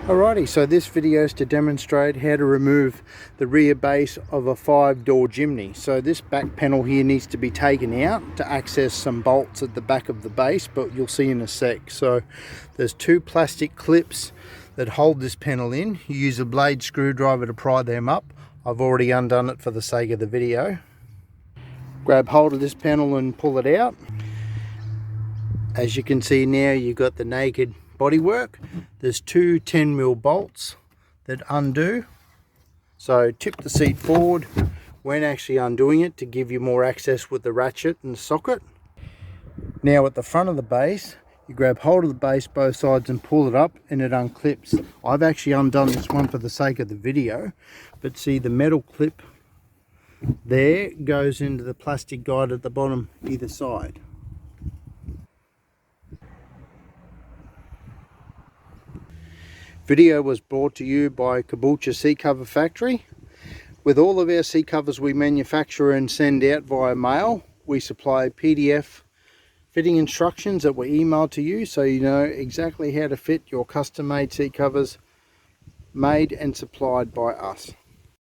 Alrighty, so this video is to demonstrate how to remove the rear base of a 5-door Jimny. So this back panel here needs to be taken out to access some bolts at the back of the base, but you'll see in a sec. So there's two plastic clips that hold this panel in. You use a blade screwdriver to pry them up. I've already undone it for the sake of the video. Grab hold of this panel and pull it out. As you can see now, you've got the naked bodywork. There's two 10mm bolts that undo. So tip the seat forward when actually undoing it to give you more access with the ratchet and socket. Now at the front of the base, you grab hold of the base both sides and pull it up and it unclips. I've actually undone this one for the sake of the video, but see the metal clip there goes into the plastic guide at the bottom either side. Video was brought to you by Caboolture Seat Cover Factory. With all of our seat covers we manufacture and send out via mail, we supply PDF fitting instructions that were emailed to you so you know exactly how to fit your custom made seat covers made and supplied by us.